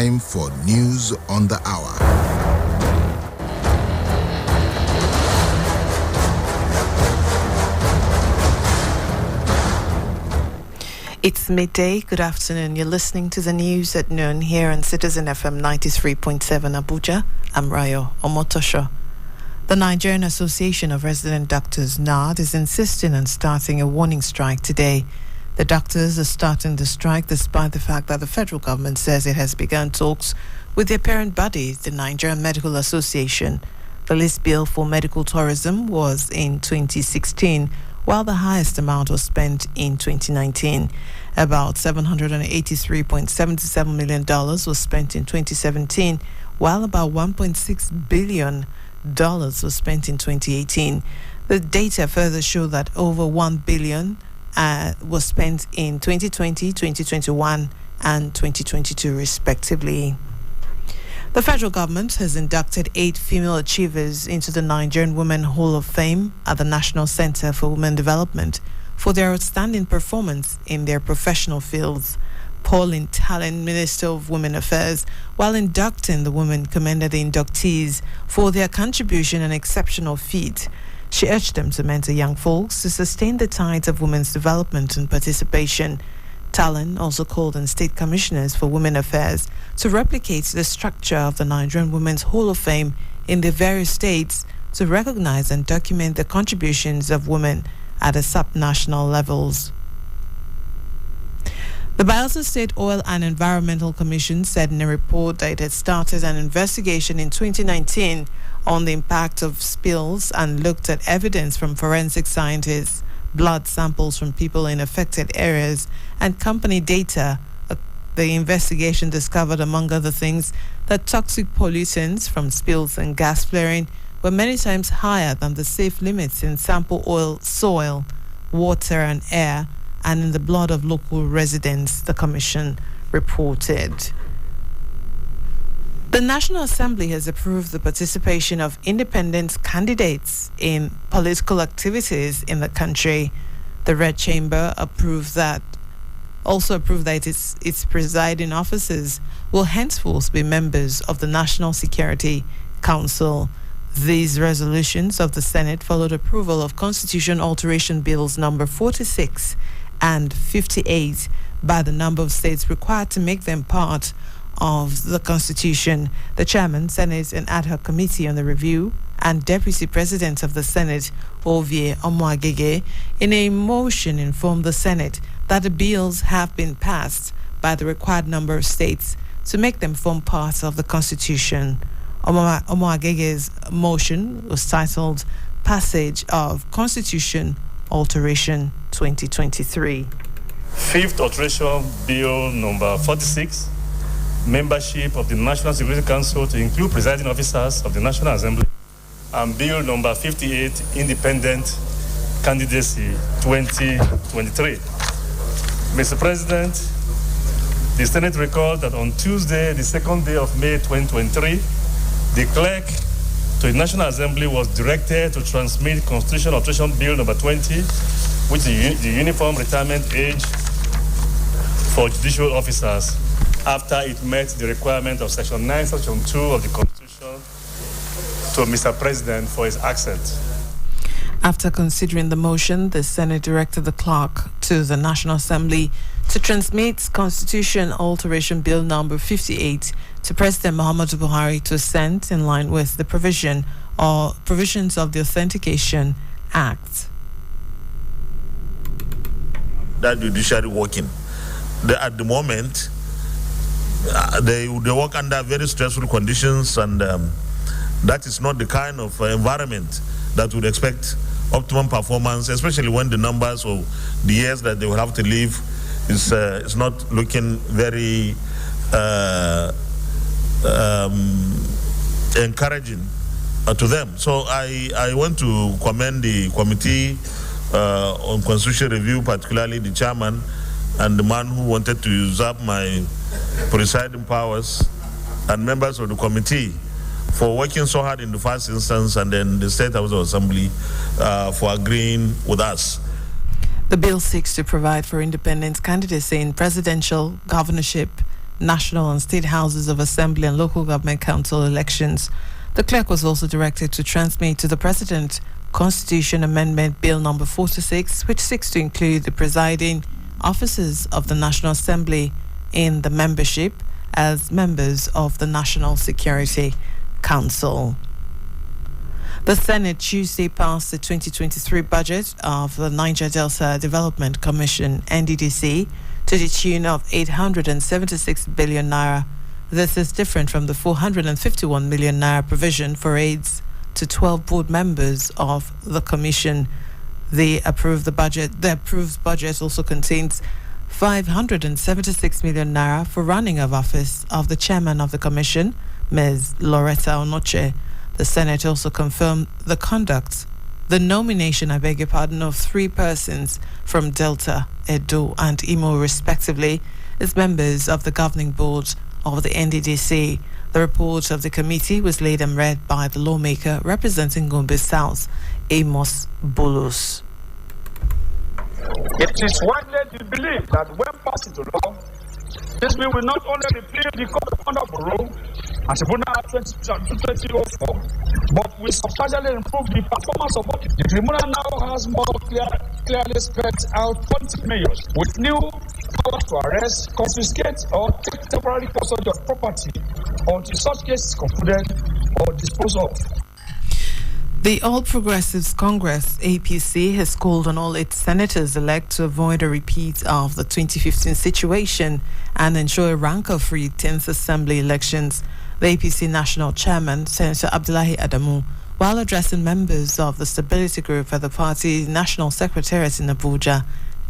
Time for news on the hour. It's midday. Good afternoon. You're listening to the news at noon here on Citizen FM 93.7 Abuja. I'm Rayo Omotosho. The Nigerian Association of Resident Doctors, NARD, is insisting on starting a warning strike today. The doctors are starting the strike despite the fact that the federal government says it has begun talks with their parent body, the Nigerian Medical Association. The least bill for medical tourism was in 2016, while the highest amount was spent in 2019. About $783.77 million was spent in 2017, while about $1.6 billion was spent in 2018. The data further show that over $1 billion was spent in 2020, 2021, and 2022, respectively. The federal government has inducted 8 female achievers into the Nigerian Women Hall of Fame at the National Center for Women Development for their outstanding performance in their professional fields. Pauline Tallen, Minister of Women Affairs, while inducting the women, commended the inductees for their contribution and exceptional feat. She urged them to mentor young folks to sustain the tides of women's development and participation. Tallen also called on state commissioners for women affairs to replicate the structure of the Nigerian Women's Hall of Fame in the various states to recognize and document the contributions of women at the sub-national levels. The Bayelsa State Oil and Environmental Commission said in a report that it had started an investigation in 2019 on the impact of spills and looked at evidence from forensic scientists, blood samples from people in affected areas, and company data. The investigation discovered, among other things, that toxic pollutants from spills and gas flaring were many times higher than the safe limits in sample oil, soil, water, and air, and in the blood of local residents, the Commission reported. The National Assembly has approved the participation of independent candidates in political activities in the country. The Red Chamber also approved that its presiding officers will henceforth be members of the National Security Council. These resolutions of the Senate followed approval of Constitution Alteration Bills number 46 and 58 by the number of states required to make them part of the Constitution. The Chairman, Senate and Ad Hoc Committee on the Review, and Deputy President of the Senate, Ovie Omoagege, in a motion informed the Senate that the bills have been passed by the required number of states to make them form part of the Constitution. Omoagege's motion was titled Passage of Constitution Alteration 2023. Fifth Alteration Bill number 46, membership of the National Security Council to include presiding officers of the National Assembly, and Bill number 58, independent candidacy 2023. Mr. President, the Senate records that on Tuesday, the 2nd day of May 2023, the clerk to the National Assembly was directed to transmit Constitutional Alteration Bill number 20, which is the uniform retirement age for judicial officers, after it met the requirement of Section 9, Section 2 of the Constitution, to Mr. President for his assent. After considering the motion, the Senate directed the clerk to the National Assembly to transmit Constitution Alteration Bill number 58 to President Muhammadu Buhari to assent in line with the provisions of the Authentication Act. That judiciary working. At the moment, they work under very stressful conditions, and that is not the kind of environment that would expect optimum performance, especially when the numbers of the years that they will have to live is not looking very encouraging to them. So I want to commend the Committee on Constitutional Review, particularly the chairman and the man who wanted to usurp my presiding powers, and members of the committee for working so hard in the first instance, and then the State House of Assembly for agreeing with us. The bill seeks to provide for independent candidacy in presidential, governorship, national and state houses of assembly and local government council elections. The clerk was also directed to transmit to the President Constitution Amendment Bill number 46, which seeks to include the presiding officers of the National Assembly in the membership as members of the National Security Council. The Senate Tuesday passed the 2023 budget of the Niger Delta Development Commission, NDDC, to the tune of 876 billion naira. This is different from the 451 million naira provision for aids to 12 board members of the commission. The approved budget also contains 576 million naira for running of office of the chairman of the commission, Ms. Loretta Onoche. The Senate also confirmed the nomination, of 3 persons from Delta, Edo, and Imo, respectively, as members of the governing board of the NDDC. The report of the committee was laid and read by the lawmaker representing Gombe South, Amos Bolos. It is widely believed that when passed into law, this bill will not only repeal the Code of Conduct Bureau and Tribunal Act 2004, but will substantially improve the performance of it. The tribunal now has more clearly spelled out policy measures with new powers to arrest, confiscate, or take temporary custody of property until such case is concluded or disposed of. The All Progressives Congress, APC, has called on all its senators-elect to avoid a repeat of the 2015 situation and ensure a rancor-free 10th Assembly elections. The APC National Chairman, Senator Abdullahi Adamu, while addressing members of the Stability Group at the party's National Secretariat in Abuja,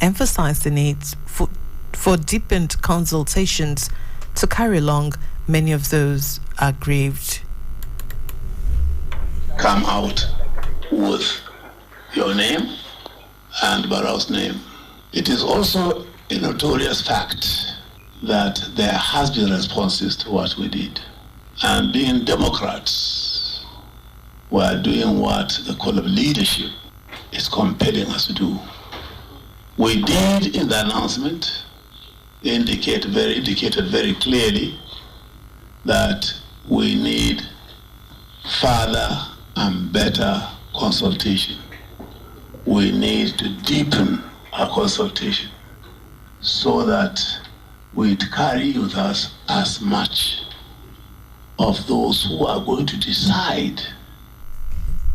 emphasized the need for deepened consultations to carry along many of those aggrieved. Come out with your name and Barrow's name. It is also a notorious fact that there has been responses to what we did. And being Democrats, we are doing what the call of leadership is compelling us to do. We did in the announcement indicated very clearly that we need further and better consultation. We need to deepen our consultation so that we carry with us as much of those who are going to decide.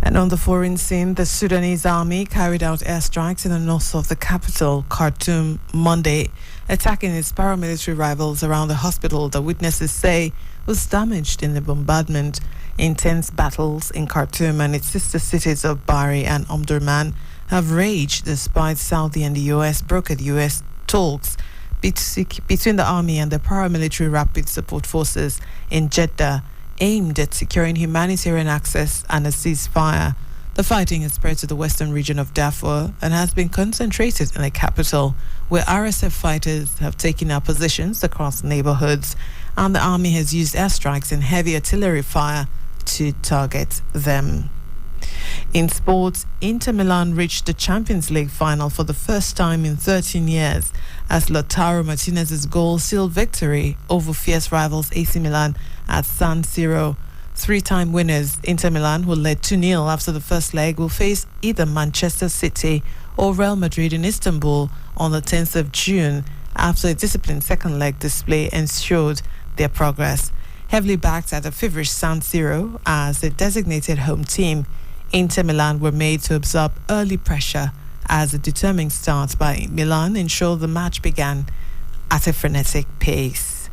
And on the foreign scene, the Sudanese army carried out airstrikes in the north of the capital, Khartoum, Monday, attacking its paramilitary rivals around the hospital that witnesses say was damaged in the bombardment. Intense battles in Khartoum and its sister cities of Bari and Omdurman have raged despite Saudi and the U.S. brokered U.S. talks between the army and the paramilitary rapid support forces in Jeddah, aimed at securing humanitarian access and a ceasefire. The fighting has spread to the western region of Darfur and has been concentrated in the capital, where RSF fighters have taken up positions across neighborhoods, and the army has used airstrikes and heavy artillery fire to target them. In sports, Inter Milan reached the Champions League final for the first time in 13 years as Lautaro Martinez's goal sealed victory over fierce rivals AC Milan at San Siro. Three-time winners Inter Milan, who led 2-0 after the first leg, will face either Manchester City or Real Madrid in Istanbul on the 10th of June after a disciplined second leg display ensured their progress. Heavily backed at a feverish San Siro as a designated home team, Inter Milan were made to absorb early pressure as a determined start by Milan ensured the match began at a frenetic pace.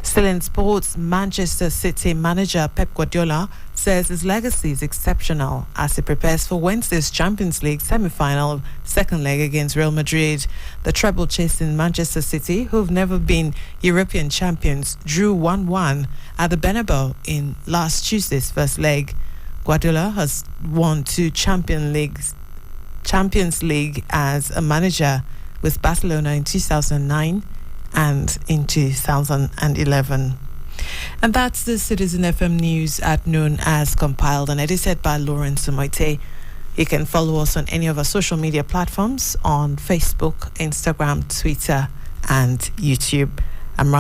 Still in sports, Manchester City manager Pep Guardiola says his legacy is exceptional as he prepares for Wednesday's Champions League semi-final second leg against Real Madrid. The treble-chasing Manchester City, who've never been European champions, drew 1-1 at the Bernabeu in last Tuesday's first leg. Guardiola has won 2 Champions League as a manager with Barcelona in 2009 and in 2011. And that's the Citizen FM news at noon, as compiled and edited by Lawrence Sumaite. You can follow us on any of our social media platforms on Facebook, Instagram, Twitter, and YouTube.